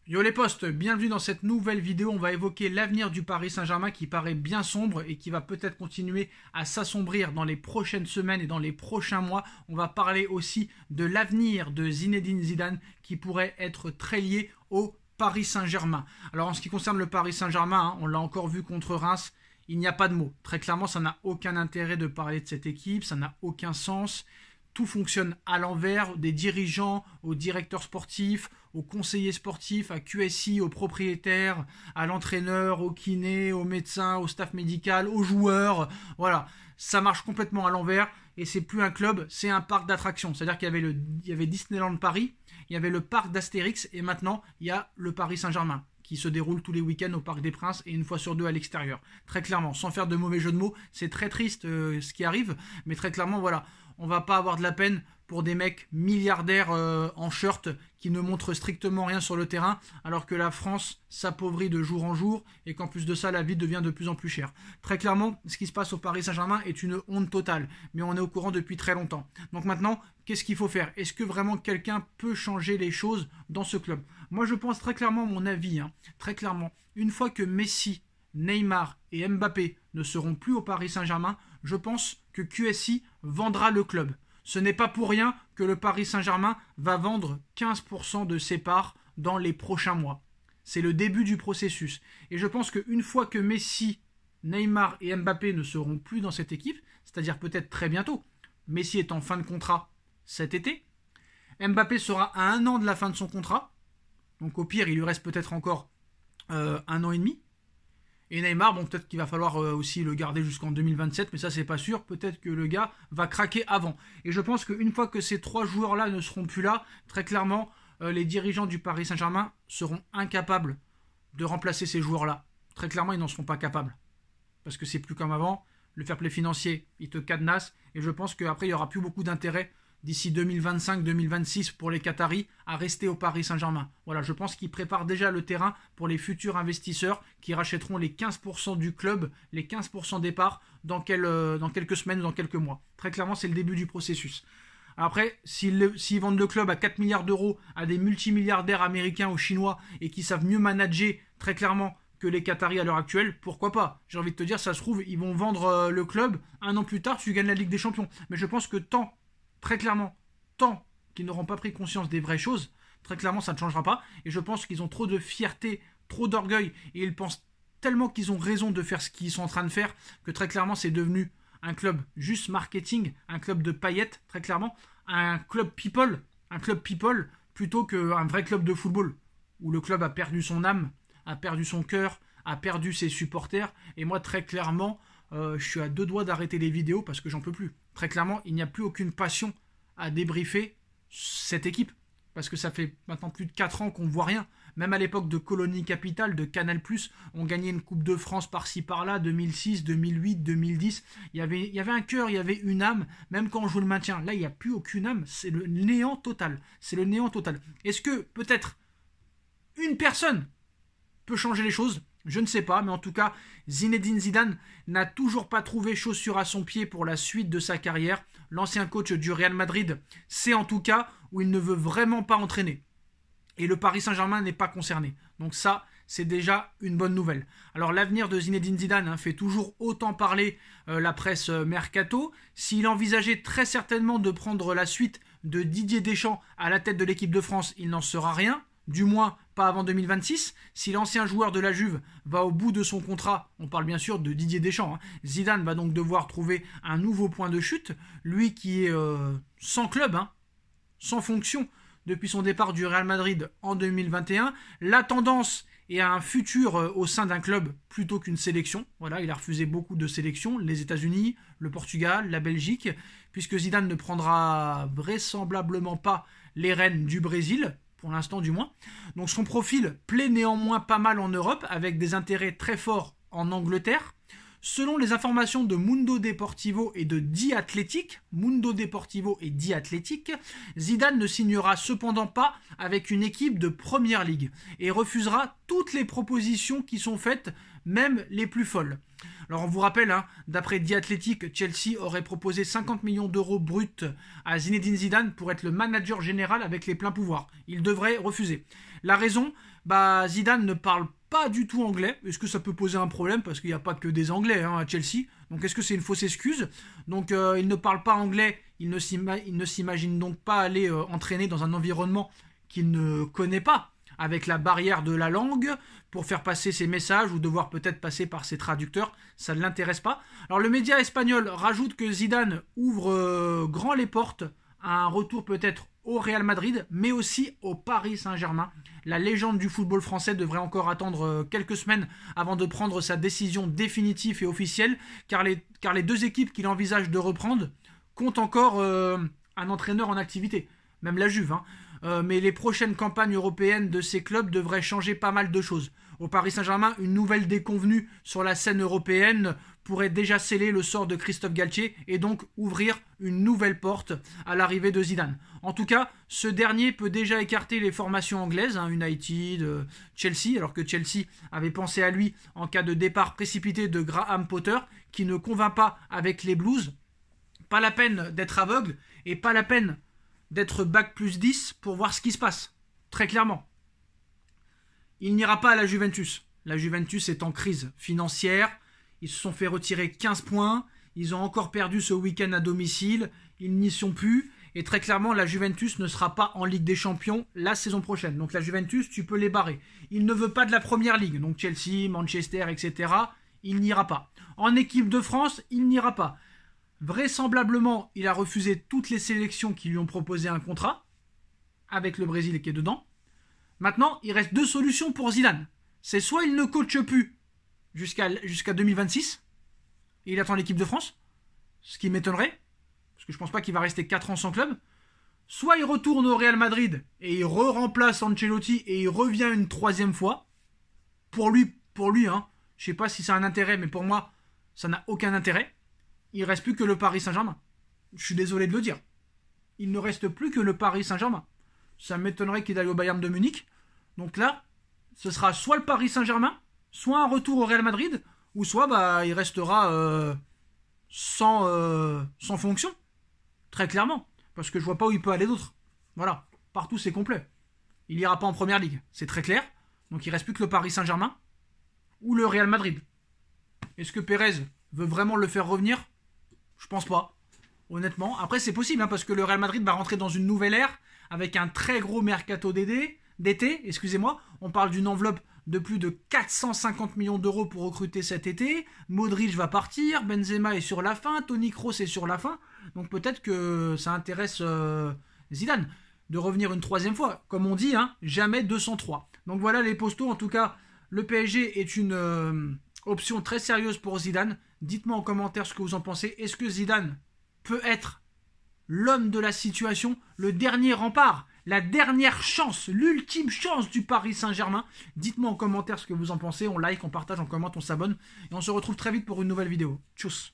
Yo les potes, bienvenue dans cette nouvelle vidéo. On va évoquer l'avenir du Paris Saint-Germain qui paraît bien sombre et qui va peut-être continuer à s'assombrir dans les prochaines semaines et dans les prochains mois. On va parler aussi de l'avenir de Zinedine Zidane qui pourrait être très lié au Paris Saint-Germain. Alors en ce qui concerne le Paris Saint-Germain, on l'a encore vu contre Reims, il n'y a pas de mots. Très clairement, ça n'a aucun intérêt de parler de cette équipe, ça n'a aucun sens. Tout fonctionne à l'envers, des dirigeants aux directeurs sportifs, aux conseillers sportifs, à QSI, aux propriétaires, à l'entraîneur, au kiné, aux médecins, au staff médical, aux joueurs. Voilà, ça marche complètement à l'envers et c'est plus un club, c'est un parc d'attractions. C'est-à-dire qu'il y avait Disneyland Paris, il y avait le parc d'Astérix et maintenant il y a le Paris Saint-Germain qui se déroule tous les week-ends au Parc des Princes et une fois sur deux à l'extérieur. Très clairement, sans faire de mauvais jeu de mots, c'est très triste ce qui arrive, mais très clairement, voilà, on va pas avoir de la peine pour des mecs milliardaires en shirt qui ne montrent strictement rien sur le terrain, alors que la France s'appauvrit de jour en jour et qu'en plus de ça, la vie devient de plus en plus chère. Très clairement, ce qui se passe au Paris Saint-Germain est une honte totale, mais on est au courant depuis très longtemps. Donc maintenant, qu'est-ce qu'il faut faire? Est-ce que vraiment quelqu'un peut changer les choses dans ce club? Moi, je pense très clairement, mon avis, très clairement, une fois que Messi, Neymar et Mbappé ne seront plus au Paris Saint-Germain, je pense que QSI vendra le club. Ce n'est pas pour rien que le Paris Saint-Germain va vendre 15% de ses parts dans les prochains mois. C'est le début du processus. Et je pense qu'une fois que Messi, Neymar et Mbappé ne seront plus dans cette équipe, c'est-à-dire peut-être très bientôt, Messi est en fin de contrat cet été, Mbappé sera à 1 an de la fin de son contrat, donc au pire il lui reste peut-être encore 1 an et demi. Et Neymar, bon, peut-être qu'il va falloir aussi le garder jusqu'en 2027, mais ça, c'est pas sûr. Peut-être que le gars va craquer avant. Et je pense qu'une fois que ces 3 joueurs-là ne seront plus là, très clairement, les dirigeants du Paris Saint-Germain seront incapables de remplacer ces joueurs-là. Très clairement, ils n'en seront pas capables. Parce que c'est plus comme avant. Le fair play financier, il te cadenasse. Et je pense qu'après, il n'y aura plus beaucoup d'intérêt d'ici 2025-2026 pour les Qataris à rester au Paris Saint-Germain. Voilà, je pense qu'ils préparent déjà le terrain pour les futurs investisseurs qui rachèteront les 15% du club, les 15% des parts dans quelques semaines ou dans quelques mois. Très clairement, c'est le début du processus. Après, s'ils vendent le club à 4 milliards d'euros à des multimilliardaires américains ou chinois et qui savent mieux manager très clairement que les Qataris à l'heure actuelle, pourquoi pas? J'ai envie de te dire, ça se trouve, ils vont vendre le club, 1 an plus tard, tu gagnes la Ligue des Champions. Mais je pense que très clairement, tant qu'ils n'auront pas pris conscience des vraies choses, très clairement, ça ne changera pas. Et je pense qu'ils ont trop de fierté, trop d'orgueil, et ils pensent tellement qu'ils ont raison de faire ce qu'ils sont en train de faire, que très clairement, c'est devenu un club juste marketing, un club de paillettes, très clairement, un club people plutôt qu'un vrai club de football, où le club a perdu son âme, a perdu son cœur, a perdu ses supporters. Et moi, très clairement, je suis à 2 doigts d'arrêter les vidéos parce que j'en peux plus. Très clairement, il n'y a plus aucune passion à débriefer cette équipe. Parce que ça fait maintenant plus de 4 ans qu'on ne voit rien. Même à l'époque de Colonie Capitale, de Canal+, on gagnait une Coupe de France par-ci par-là, 2006, 2008, 2010. Il y avait un cœur, il y avait une âme, même quand on joue le maintien. Là, il n'y a plus aucune âme, c'est le néant total. C'est le néant total. Est-ce que peut-être une personne peut changer les choses? Je ne sais pas, mais en tout cas, Zinedine Zidane n'a toujours pas trouvé chaussure à son pied pour la suite de sa carrière. L'ancien coach du Real Madrid sait en tout cas où il ne veut vraiment pas entraîner. Et le Paris Saint-Germain n'est pas concerné. Donc ça, c'est déjà une bonne nouvelle. Alors l'avenir de Zinedine Zidane fait toujours autant parler la presse mercato. S'il envisageait très certainement de prendre la suite de Didier Deschamps à la tête de l'équipe de France, il n'en sera rien. Du moins pas avant 2026. Si l'ancien joueur de la Juve va au bout de son contrat, on parle bien sûr de Didier Deschamps, Zidane va donc devoir trouver un nouveau point de chute. Lui qui est sans club, sans fonction depuis son départ du Real Madrid en 2021. La tendance est à un futur au sein d'un club plutôt qu'une sélection. Voilà, il a refusé beaucoup de sélections, les États-Unis, le Portugal, la Belgique, puisque Zidane ne prendra vraisemblablement pas les rênes du Brésil, pour l'instant du moins. Donc son profil plaît néanmoins pas mal en Europe, avec des intérêts très forts en Angleterre. Selon les informations de Mundo Deportivo et de The Athletic, Zidane ne signera cependant pas avec une équipe de Première Ligue et refusera toutes les propositions qui sont faites, même les plus folles. Alors on vous rappelle, d'après The Athletic, Chelsea aurait proposé 50 millions d'euros bruts à Zinedine Zidane pour être le manager général avec les pleins pouvoirs. Il devrait refuser. La raison, bah Zidane ne parle pas du tout anglais. Est-ce que ça peut poser un problème? Parce qu'il n'y a pas que des Anglais à Chelsea. Donc est-ce que c'est une fausse excuse? Donc il ne parle pas anglais, il ne s'imagine donc pas aller entraîner dans un environnement qu'il ne connaît pas, avec la barrière de la langue, pour faire passer ses messages ou devoir peut-être passer par ses traducteurs, ça ne l'intéresse pas. Alors le média espagnol rajoute que Zidane ouvre grand les portes à un retour peut-être au Real Madrid, mais aussi au Paris Saint-Germain. La légende du football français devrait encore attendre quelques semaines avant de prendre sa décision définitive et officielle, car les deux équipes qu'il envisage de reprendre comptent encore un entraîneur en activité, même la Juve. Mais les prochaines campagnes européennes de ces clubs devraient changer pas mal de choses. Au Paris Saint-Germain, une nouvelle déconvenue sur la scène européenne pourrait déjà sceller le sort de Christophe Galtier et donc ouvrir une nouvelle porte à l'arrivée de Zidane. En tout cas, ce dernier peut déjà écarter les formations anglaises, United, Chelsea, alors que Chelsea avait pensé à lui en cas de départ précipité de Graham Potter, qui ne convainc pas avec les Blues. Pas la peine d'être aveugle et pas la peine d'être bac plus 10 pour voir ce qui se passe. Très clairement. Il n'ira pas à la Juventus. La Juventus est en crise financière. Ils se sont fait retirer 15 points. Ils ont encore perdu ce week-end à domicile. Ils n'y sont plus. Et très clairement, la Juventus ne sera pas en Ligue des Champions la saison prochaine. Donc la Juventus, tu peux les barrer. Il ne veut pas de la Première Ligue. Donc Chelsea, Manchester, etc. Il n'ira pas. En équipe de France, il n'ira pas. Vraisemblablement, il a refusé toutes les sélections qui lui ont proposé un contrat, avec le Brésil qui est dedans. Maintenant, il reste deux solutions pour Zidane. C'est soit il ne coache plus jusqu'à 2026, et il attend l'équipe de France, ce qui m'étonnerait, parce que je pense pas qu'il va rester 4 ans sans club. Soit il retourne au Real Madrid, et il remplace Ancelotti, et il revient une 3e fois. Pour lui, je sais pas si ça a un intérêt, mais pour moi, ça n'a aucun intérêt. Il ne reste plus que le Paris Saint-Germain. Je suis désolé de le dire. Il ne reste plus que le Paris Saint-Germain. Ça m'étonnerait qu'il aille au Bayern de Munich. Donc là, ce sera soit le Paris Saint-Germain, soit un retour au Real Madrid, ou soit il restera sans fonction. Très clairement. Parce que je vois pas où il peut aller d'autre. Voilà. Partout, c'est complet. Il n'ira pas en Première Ligue. C'est très clair. Donc il ne reste plus que le Paris Saint-Germain ou le Real Madrid. Est-ce que Pérez veut vraiment le faire revenir? Je pense pas, honnêtement. Après, c'est possible, parce que le Real Madrid va rentrer dans une nouvelle ère avec un très gros mercato d'été. Excusez-moi. On parle d'une enveloppe de plus de 450 millions d'euros pour recruter cet été. Modric va partir, Benzema est sur la fin, Toni Kroos est sur la fin. Donc peut-être que ça intéresse Zidane de revenir une 3e fois. Comme on dit, jamais 203. Donc voilà les postos. En tout cas, le PSG est une option très sérieuse pour Zidane. Dites-moi en commentaire ce que vous en pensez. Est-ce que Zidane peut être l'homme de la situation, le dernier rempart, la dernière chance, l'ultime chance du Paris Saint-Germain? Dites-moi en commentaire ce que vous en pensez. On like, on partage, on commente, on s'abonne. Et on se retrouve très vite pour une nouvelle vidéo. Tchuss.